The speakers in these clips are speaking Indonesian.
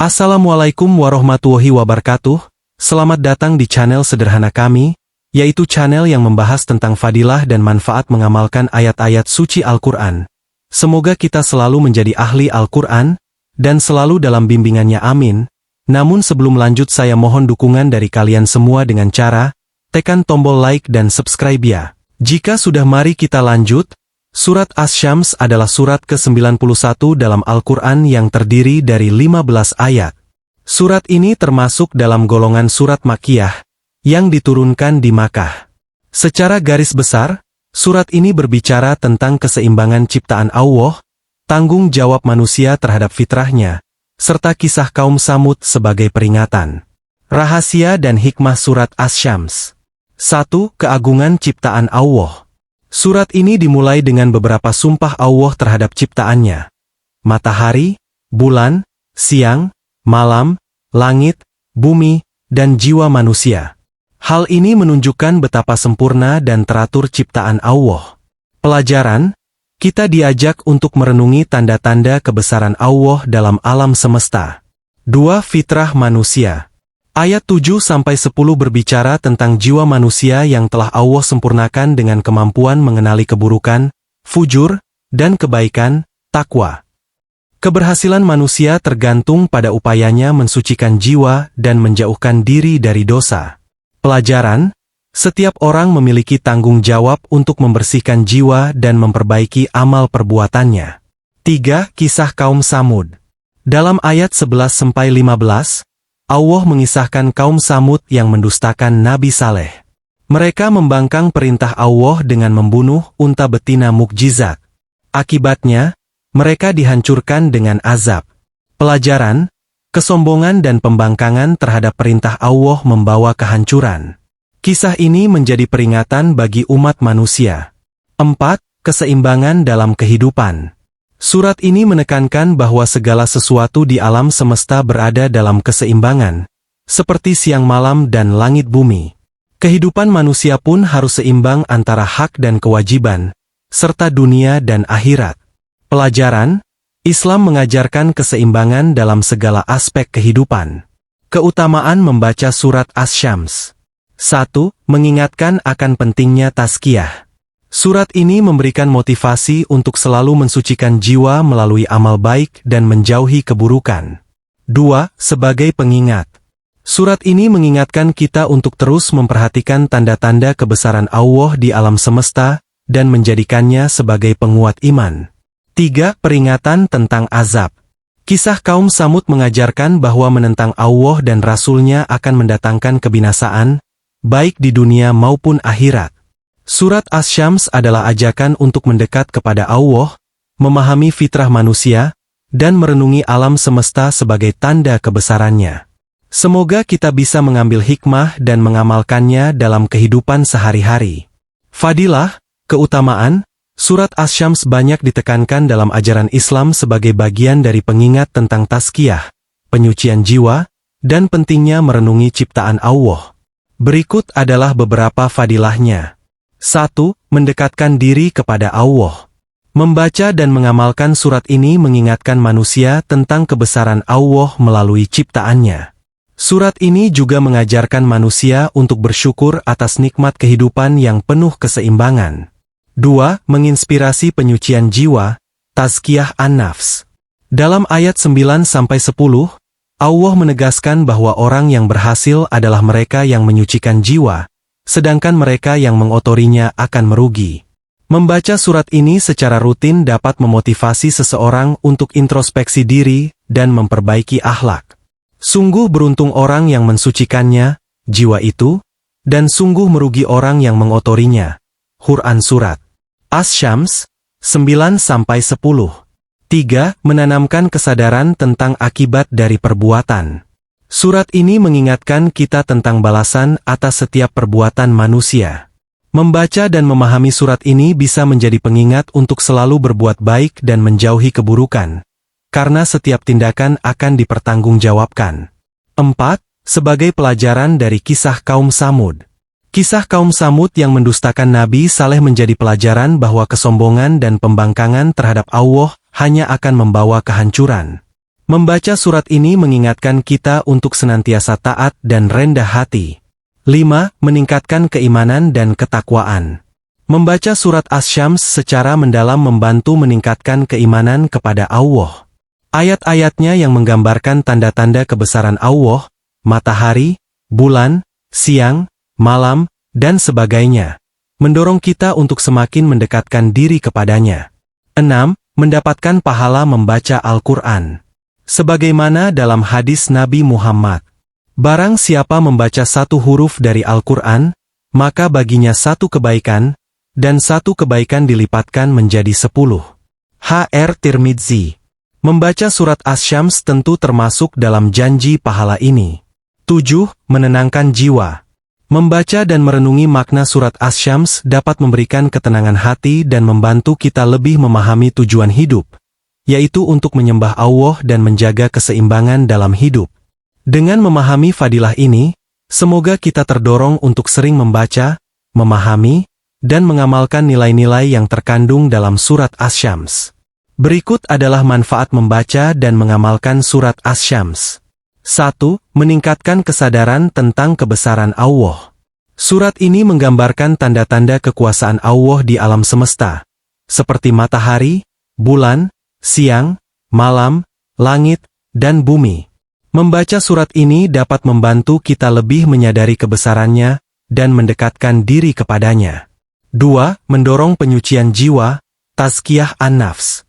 Assalamualaikum warahmatullahi wabarakatuh. Selamat datang di channel sederhana kami, yaitu channel yang membahas tentang fadilah dan manfaat mengamalkan ayat-ayat suci Al-Quran. Semoga kita selalu menjadi ahli Al-Quran, dan selalu dalam bimbingannya, amin. Namun sebelum lanjut, saya mohon dukungan dari kalian semua dengan cara tekan tombol like dan subscribe ya. Jika sudah, mari kita lanjut. Surat Asy-Syams adalah surat ke-91 dalam Al-Quran yang terdiri dari 15 ayat. Surat ini termasuk dalam golongan surat Makkiyah, yang diturunkan di Makkah. Secara garis besar, surat ini berbicara tentang keseimbangan ciptaan Allah, tanggung jawab manusia terhadap fitrahnya, serta kisah kaum Samud sebagai peringatan. Rahasia dan hikmah surat Asy-Syams. 1. Keagungan ciptaan Allah. Surat ini dimulai dengan beberapa sumpah Allah terhadap ciptaannya. Matahari, bulan, siang, malam, langit, bumi, dan jiwa manusia. Hal ini menunjukkan betapa sempurna dan teratur ciptaan Allah. Pelajaran, kita diajak untuk merenungi tanda-tanda kebesaran Allah dalam alam semesta. 2. Fitrah manusia. Ayat 7-10 berbicara tentang jiwa manusia yang telah Allah sempurnakan dengan kemampuan mengenali keburukan, fujur, dan kebaikan, takwa. Keberhasilan manusia tergantung pada upayanya mensucikan jiwa dan menjauhkan diri dari dosa. Pelajaran, setiap orang memiliki tanggung jawab untuk membersihkan jiwa dan memperbaiki amal perbuatannya. 3. Kisah kaum Samud. Dalam ayat 11-15, Allah mengisahkan kaum Samud yang mendustakan Nabi Saleh. Mereka membangkang perintah Allah dengan membunuh unta betina mukjizat. Akibatnya, mereka dihancurkan dengan azab. Pelajaran, kesombongan dan pembangkangan terhadap perintah Allah membawa kehancuran. Kisah ini menjadi peringatan bagi umat manusia. 4. Keseimbangan dalam kehidupan. Surat ini menekankan bahwa segala sesuatu di alam semesta berada dalam keseimbangan, seperti siang malam dan langit bumi. Kehidupan manusia pun harus seimbang antara hak dan kewajiban, serta dunia dan akhirat. Pelajaran, Islam mengajarkan keseimbangan dalam segala aspek kehidupan. Keutamaan membaca surat Asy-Syams. 1. Mengingatkan akan pentingnya tazkiyah. Surat ini memberikan motivasi untuk selalu mensucikan jiwa melalui amal baik dan menjauhi keburukan. 2. Sebagai pengingat. Surat ini mengingatkan kita untuk terus memperhatikan tanda-tanda kebesaran Allah di alam semesta dan menjadikannya sebagai penguat iman. 3. Peringatan tentang azab. Kisah kaum Samud mengajarkan bahwa menentang Allah dan Rasul-Nya akan mendatangkan kebinasaan, baik di dunia maupun akhirat. Surat Asy-Syams adalah ajakan untuk mendekat kepada Allah, memahami fitrah manusia, dan merenungi alam semesta sebagai tanda kebesarannya. Semoga kita bisa mengambil hikmah dan mengamalkannya dalam kehidupan sehari-hari. Fadilah, keutamaan, surat Asy-Syams banyak ditekankan dalam ajaran Islam sebagai bagian dari pengingat tentang tazkiyah, penyucian jiwa, dan pentingnya merenungi ciptaan Allah. Berikut adalah beberapa fadilahnya. 1. Mendekatkan diri kepada Allah. Membaca dan mengamalkan surat ini mengingatkan manusia tentang kebesaran Allah melalui ciptaannya. Surat ini juga mengajarkan manusia untuk bersyukur atas nikmat kehidupan yang penuh keseimbangan. 2. Menginspirasi penyucian jiwa, tazkiyah an-nafs. Dalam ayat 9-10, Allah menegaskan bahwa orang yang berhasil adalah mereka yang menyucikan jiwa, sedangkan mereka yang mengotorinya akan merugi. Membaca surat ini secara rutin dapat memotivasi seseorang untuk introspeksi diri dan memperbaiki akhlak. Sungguh beruntung orang yang mensucikannya, jiwa itu, dan sungguh merugi orang yang mengotorinya. Quran Surat Asy-Syams 9-10. 3. Menanamkan kesadaran tentang akibat dari perbuatan. Surat ini mengingatkan kita tentang balasan atas setiap perbuatan manusia. Membaca dan memahami surat ini bisa menjadi pengingat untuk selalu berbuat baik dan menjauhi keburukan, karena setiap tindakan akan dipertanggungjawabkan. 4. Sebagai pelajaran dari kisah kaum Samud. Kisah kaum Samud yang mendustakan Nabi Saleh menjadi pelajaran bahwa kesombongan dan pembangkangan terhadap Allah hanya akan membawa kehancuran. Membaca surat ini mengingatkan kita untuk senantiasa taat dan rendah hati. 5. Meningkatkan keimanan dan ketakwaan. Membaca surat Asy-Syams secara mendalam membantu meningkatkan keimanan kepada Allah. Ayat-ayatnya yang menggambarkan tanda-tanda kebesaran Allah, matahari, bulan, siang, malam, dan sebagainya, mendorong kita untuk semakin mendekatkan diri kepadanya. 6. Mendapatkan pahala membaca Al-Quran. Sebagaimana dalam hadis Nabi Muhammad, barang siapa membaca satu huruf dari Al-Quran, maka baginya satu kebaikan, dan satu kebaikan dilipatkan menjadi 10. H.R. Tirmidzi. Membaca surat Asy-Syams tentu termasuk dalam janji pahala ini. 7. Menenangkan jiwa. Membaca dan merenungi makna surat Asy-Syams dapat memberikan ketenangan hati dan membantu kita lebih memahami tujuan hidup, yaitu untuk menyembah Allah dan menjaga keseimbangan dalam hidup. Dengan memahami fadilah ini, semoga kita terdorong untuk sering membaca, memahami, dan mengamalkan nilai-nilai yang terkandung dalam surat Asy-Syams. Berikut adalah manfaat membaca dan mengamalkan surat Asy-Syams. 1. Meningkatkan kesadaran tentang kebesaran Allah. Surat ini menggambarkan tanda-tanda kekuasaan Allah di alam semesta, seperti matahari, bulan, siang, malam, langit, dan bumi. Membaca surat ini dapat membantu kita lebih menyadari kebesarannya dan mendekatkan diri kepadanya. 2. Mendorong penyucian jiwa, tazkiyah an-nafs.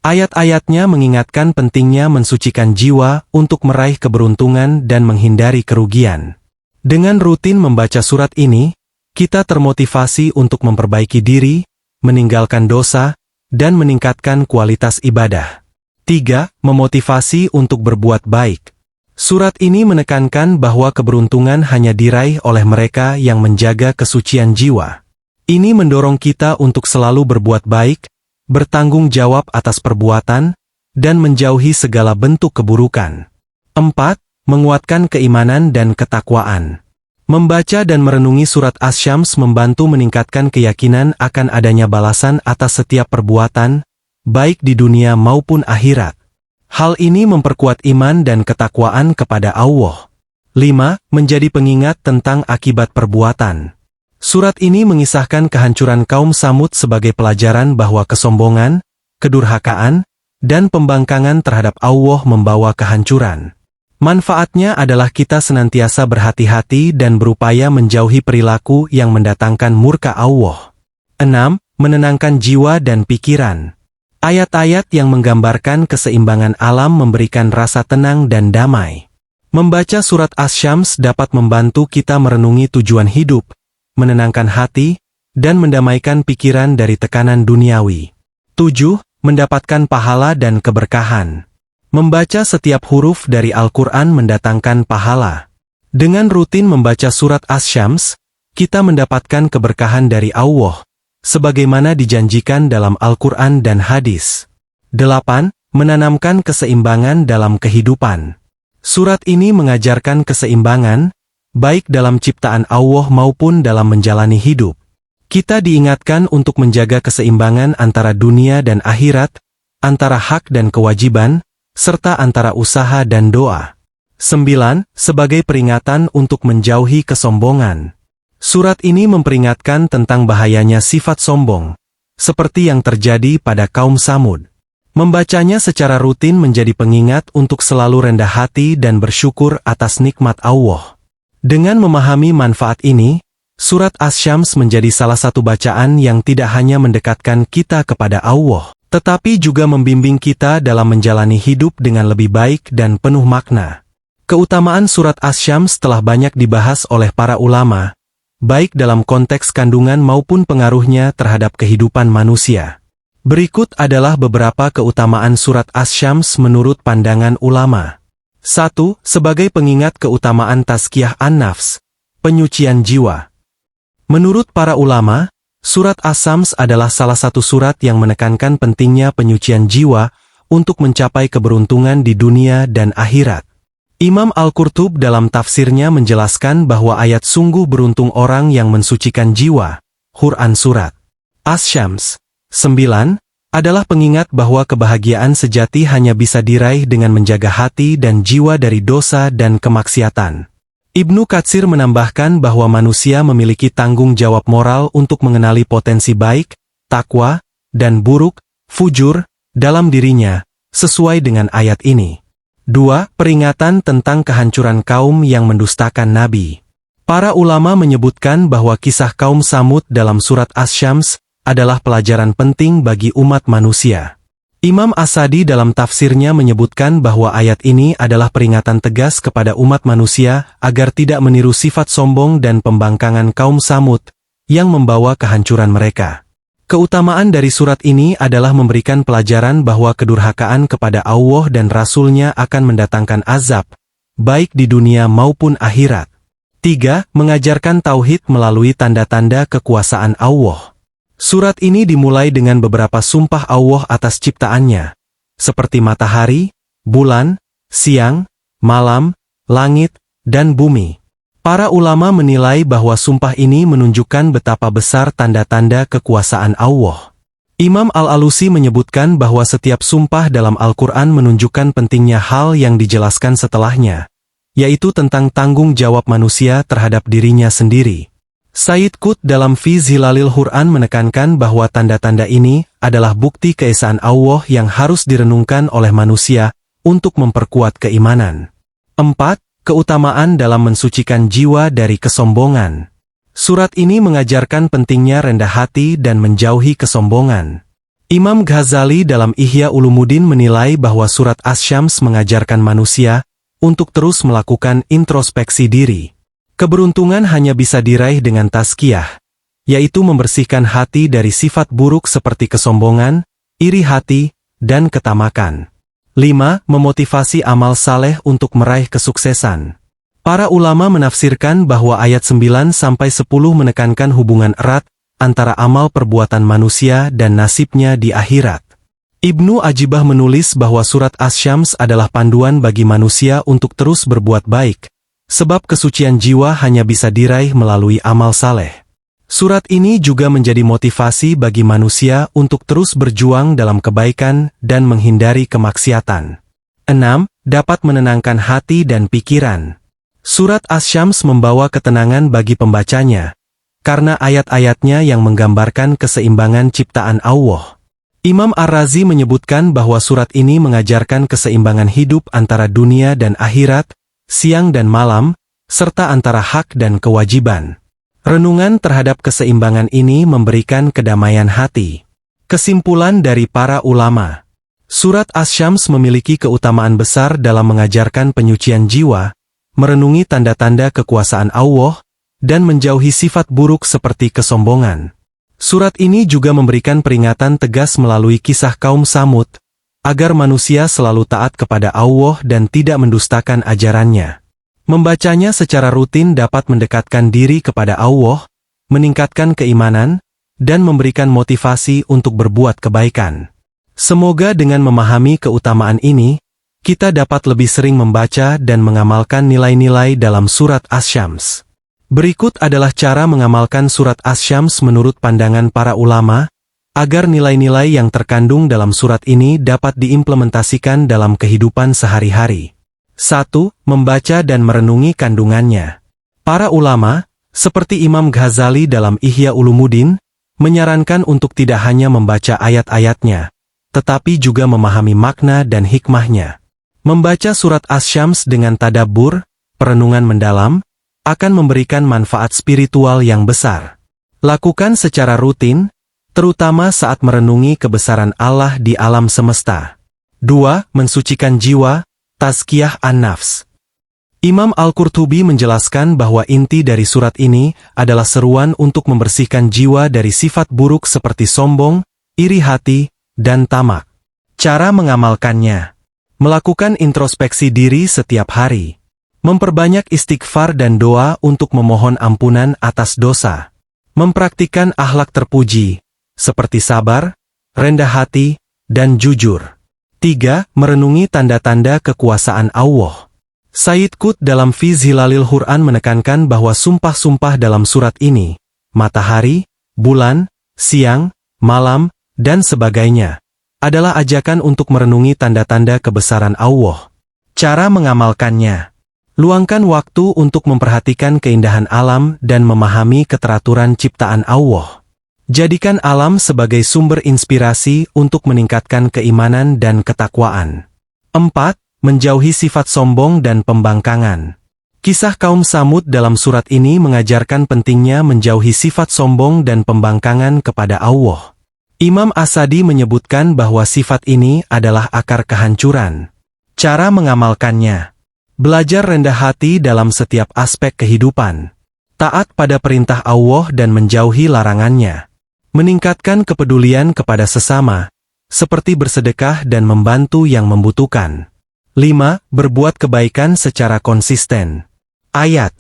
Ayat-ayatnya mengingatkan pentingnya mensucikan jiwa untuk meraih keberuntungan dan menghindari kerugian. Dengan rutin membaca surat ini, kita termotivasi untuk memperbaiki diri, meninggalkan dosa, dan meningkatkan kualitas ibadah. 3. Memotivasi untuk berbuat baik. Surat ini menekankan bahwa keberuntungan hanya diraih oleh mereka yang menjaga kesucian jiwa. Ini mendorong kita untuk selalu berbuat baik, bertanggung jawab atas perbuatan, dan menjauhi segala bentuk keburukan. 4. Menguatkan keimanan dan ketakwaan. Membaca dan merenungi surat Asy-Syams membantu meningkatkan keyakinan akan adanya balasan atas setiap perbuatan, baik di dunia maupun akhirat. Hal ini memperkuat iman dan ketakwaan kepada Allah. 5. Menjadi pengingat tentang akibat perbuatan. Surat ini mengisahkan kehancuran kaum Tsamud sebagai pelajaran bahwa kesombongan, kedurhakaan, dan pembangkangan terhadap Allah membawa kehancuran. Manfaatnya adalah kita senantiasa berhati-hati dan berupaya menjauhi perilaku yang mendatangkan murka Allah. 6. Menenangkan jiwa dan pikiran. Ayat-ayat yang menggambarkan keseimbangan alam memberikan rasa tenang dan damai. Membaca surat Asy-Syams dapat membantu kita merenungi tujuan hidup, menenangkan hati, dan mendamaikan pikiran dari tekanan duniawi. 7. Mendapatkan pahala dan keberkahan. Membaca setiap huruf dari Al-Quran mendatangkan pahala. Dengan rutin membaca surat Asy-Syams, kita mendapatkan keberkahan dari Allah, sebagaimana dijanjikan dalam Al-Quran dan hadis. 8. Menanamkan keseimbangan dalam kehidupan. Surat ini mengajarkan keseimbangan, baik dalam ciptaan Allah maupun dalam menjalani hidup. Kita diingatkan untuk menjaga keseimbangan antara dunia dan akhirat, antara hak dan kewajiban, serta antara usaha dan doa. 9. Sebagai peringatan untuk menjauhi kesombongan. Surat ini memperingatkan tentang bahayanya sifat sombong, seperti yang terjadi pada kaum Tsamud. Membacanya secara rutin menjadi pengingat untuk selalu rendah hati dan bersyukur atas nikmat Allah. Dengan memahami manfaat ini, surat Asy-Syams menjadi salah satu bacaan yang tidak hanya mendekatkan kita kepada Allah, tetapi juga membimbing kita dalam menjalani hidup dengan lebih baik dan penuh makna. Keutamaan surat Asy-Syams telah banyak dibahas oleh para ulama, baik dalam konteks kandungan maupun pengaruhnya terhadap kehidupan manusia. Berikut adalah beberapa keutamaan surat Asy-Syams menurut pandangan ulama. 1. Sebagai pengingat keutamaan tazkiyah an-nafs, penyucian jiwa. Menurut para ulama, surat Asy-Syams adalah salah satu surat yang menekankan pentingnya penyucian jiwa untuk mencapai keberuntungan di dunia dan akhirat. Imam Al-Qurtub dalam tafsirnya menjelaskan bahwa ayat sungguh beruntung orang yang mensucikan jiwa, Quran Surat Asy-Syams 9, adalah pengingat bahwa kebahagiaan sejati hanya bisa diraih dengan menjaga hati dan jiwa dari dosa dan kemaksiatan. Ibnu Katsir menambahkan bahwa manusia memiliki tanggung jawab moral untuk mengenali potensi baik, takwa, dan buruk, fujur, dalam dirinya, sesuai dengan ayat ini. 2. Peringatan tentang kehancuran kaum yang mendustakan Nabi. Para ulama menyebutkan bahwa kisah kaum Samud dalam surat Asy-Syams adalah pelajaran penting bagi umat manusia. Imam As-Sadi dalam tafsirnya menyebutkan bahwa ayat ini adalah peringatan tegas kepada umat manusia agar tidak meniru sifat sombong dan pembangkangan kaum Samud yang membawa kehancuran mereka. Keutamaan dari surat ini adalah memberikan pelajaran bahwa kedurhakaan kepada Allah dan Rasul-Nya akan mendatangkan azab, baik di dunia maupun akhirat. 3. Mengajarkan tauhid melalui tanda-tanda kekuasaan Allah. Surat ini dimulai dengan beberapa sumpah Allah atas ciptaannya, seperti matahari, bulan, siang, malam, langit, dan bumi. Para ulama menilai bahwa sumpah ini menunjukkan betapa besar tanda-tanda kekuasaan Allah. Imam Al-Alusi menyebutkan bahwa setiap sumpah dalam Al-Quran menunjukkan pentingnya hal yang dijelaskan setelahnya, yaitu tentang tanggung jawab manusia terhadap dirinya sendiri. Sayyid Qutb dalam Fi Zilalil Quran menekankan bahwa tanda-tanda ini adalah bukti keesaan Allah yang harus direnungkan oleh manusia untuk memperkuat keimanan. 4. Keutamaan dalam mensucikan jiwa dari kesombongan. Surat ini mengajarkan pentingnya rendah hati dan menjauhi kesombongan. Imam Ghazali dalam Ihya Ulumuddin menilai bahwa surat Asy-Syams mengajarkan manusia untuk terus melakukan introspeksi diri. Keberuntungan hanya bisa diraih dengan tazkiyah, yaitu membersihkan hati dari sifat buruk seperti kesombongan, iri hati, dan ketamakan. 5. Memotivasi amal saleh untuk meraih kesuksesan. Para ulama menafsirkan bahwa ayat 9-10 menekankan hubungan erat antara amal perbuatan manusia dan nasibnya di akhirat. Ibnu Ajibah menulis bahwa surat Asy-Syams adalah panduan bagi manusia untuk terus berbuat baik, sebab kesucian jiwa hanya bisa diraih melalui amal saleh. Surat ini juga menjadi motivasi bagi manusia untuk terus berjuang dalam kebaikan dan menghindari kemaksiatan. 6. Dapat menenangkan hati dan pikiran. Surat Asy-Syams membawa ketenangan bagi pembacanya, karena ayat-ayatnya yang menggambarkan keseimbangan ciptaan Allah. Imam Ar-Razi menyebutkan bahwa surat ini mengajarkan keseimbangan hidup antara dunia dan akhirat, siang dan malam, serta antara hak dan kewajiban. Renungan terhadap keseimbangan ini memberikan kedamaian hati. Kesimpulan dari para ulama. Surat Asy-Syams memiliki keutamaan besar dalam mengajarkan penyucian jiwa, merenungi tanda-tanda kekuasaan Allah, dan menjauhi sifat buruk seperti kesombongan. Surat ini juga memberikan peringatan tegas melalui kisah kaum Samud, agar manusia selalu taat kepada Allah dan tidak mendustakan ajarannya. Membacanya secara rutin dapat mendekatkan diri kepada Allah, meningkatkan keimanan, dan memberikan motivasi untuk berbuat kebaikan. Semoga dengan memahami keutamaan ini, kita dapat lebih sering membaca dan mengamalkan nilai-nilai dalam surat Asy-Syams. Berikut adalah cara mengamalkan surat Asy-Syams menurut pandangan para ulama, agar nilai-nilai yang terkandung dalam surat ini dapat diimplementasikan dalam kehidupan sehari-hari. 1. Membaca dan merenungi kandungannya. Para ulama, seperti Imam Ghazali dalam Ihya Ulumuddin, menyarankan untuk tidak hanya membaca ayat-ayatnya, tetapi juga memahami makna dan hikmahnya. Membaca surat Asy-Syams dengan tadabbur, perenungan mendalam, akan memberikan manfaat spiritual yang besar. Lakukan secara rutin, terutama saat merenungi kebesaran Allah di alam semesta. 2. Mensucikan jiwa, tazkiyah an-nafs. Imam Al-Qurtubi menjelaskan bahwa inti dari surat ini adalah seruan untuk membersihkan jiwa dari sifat buruk seperti sombong, iri hati, dan tamak. Cara mengamalkannya. Melakukan introspeksi diri setiap hari. Memperbanyak istighfar dan doa untuk memohon ampunan atas dosa. Mempraktikkan akhlak terpuji, seperti sabar, rendah hati, dan jujur. 3. Merenungi tanda-tanda kekuasaan Allah. Sayyid Qutb dalam Fi Zilalil Quran menekankan bahwa sumpah-sumpah dalam surat ini, matahari, bulan, siang, malam, dan sebagainya, adalah ajakan untuk merenungi tanda-tanda kebesaran Allah. Cara mengamalkannya. Luangkan waktu untuk memperhatikan keindahan alam dan memahami keteraturan ciptaan Allah. Jadikan alam sebagai sumber inspirasi untuk meningkatkan keimanan dan ketakwaan. 4. Menjauhi sifat sombong dan pembangkangan. Kisah kaum Samud dalam surat ini mengajarkan pentingnya menjauhi sifat sombong dan pembangkangan kepada Allah. Imam As-Sadi menyebutkan bahwa sifat ini adalah akar kehancuran. Cara mengamalkannya. Belajar rendah hati dalam setiap aspek kehidupan. Taat pada perintah Allah dan menjauhi larangannya. Meningkatkan kepedulian kepada sesama, seperti bersedekah dan membantu yang membutuhkan. 5. Berbuat kebaikan secara konsisten. Ayat.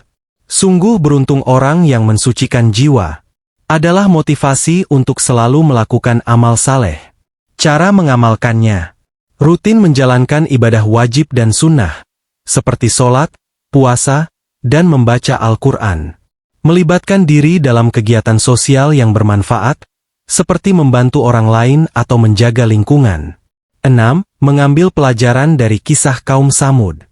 Sungguh beruntung orang yang mensucikan jiwa. Adalah motivasi untuk selalu melakukan amal saleh. Cara mengamalkannya. Rutin menjalankan ibadah wajib dan sunnah, seperti sholat, puasa, dan membaca Al-Quran. Melibatkan diri dalam kegiatan sosial yang bermanfaat, seperti membantu orang lain atau menjaga lingkungan. 6. Mengambil pelajaran dari kisah kaum Samud.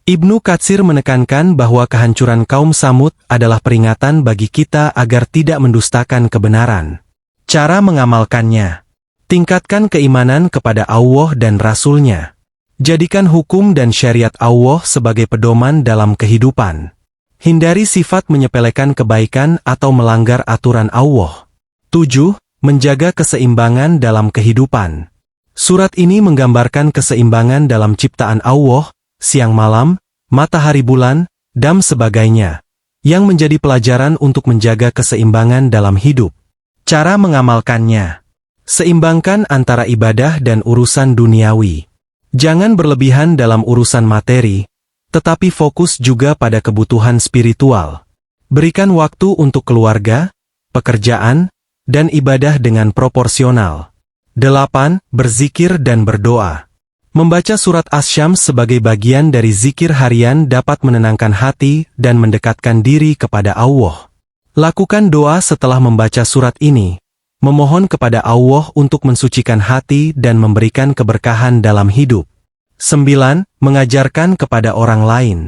Ibnu Katsir menekankan bahwa kehancuran kaum Samud adalah peringatan bagi kita agar tidak mendustakan kebenaran. Cara mengamalkannya. Tingkatkan keimanan kepada Allah dan Rasul-Nya. Jadikan hukum dan syariat Allah sebagai pedoman dalam kehidupan. Hindari sifat menyepelekan kebaikan atau melanggar aturan Allah. 7. Menjaga keseimbangan dalam kehidupan. Surat ini menggambarkan keseimbangan dalam ciptaan Allah, siang malam, matahari bulan, dan sebagainya, yang menjadi pelajaran untuk menjaga keseimbangan dalam hidup. Cara mengamalkannya. Seimbangkan antara ibadah dan urusan duniawi. Jangan berlebihan dalam urusan materi, tetapi fokus juga pada kebutuhan spiritual. Berikan waktu untuk keluarga, pekerjaan, dan ibadah dengan proporsional. 8. Berzikir dan berdoa. Membaca surat Asy-Syams sebagai bagian dari zikir harian dapat menenangkan hati dan mendekatkan diri kepada Allah. Lakukan doa setelah membaca surat ini, memohon kepada Allah untuk mensucikan hati dan memberikan keberkahan dalam hidup. 9. Mengajarkan kepada orang lain.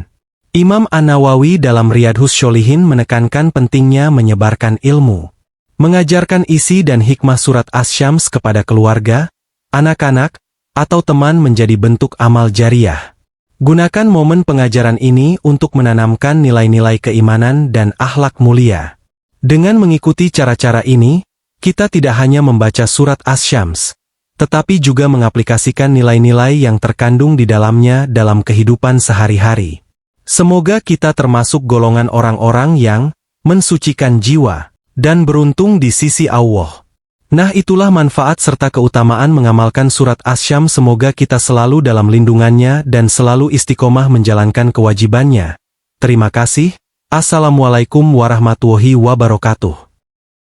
Imam An-Nawawi dalam Riyadhus Sholihin menekankan pentingnya menyebarkan ilmu. Mengajarkan isi dan hikmah surat Asy-Syams kepada keluarga, anak-anak, atau teman menjadi bentuk amal jariah. Gunakan momen pengajaran ini untuk menanamkan nilai-nilai keimanan dan akhlak mulia. Dengan mengikuti cara-cara ini, kita tidak hanya membaca surat Asy-Syams, tetapi juga mengaplikasikan nilai-nilai yang terkandung di dalamnya dalam kehidupan sehari-hari. Semoga kita termasuk golongan orang-orang yang mensucikan jiwa dan beruntung di sisi Allah. Nah, itulah manfaat serta keutamaan mengamalkan surat Asy-Syams. Semoga kita selalu dalam lindungannya dan selalu istiqomah menjalankan kewajibannya. Terima kasih. Assalamualaikum warahmatullahi wabarakatuh.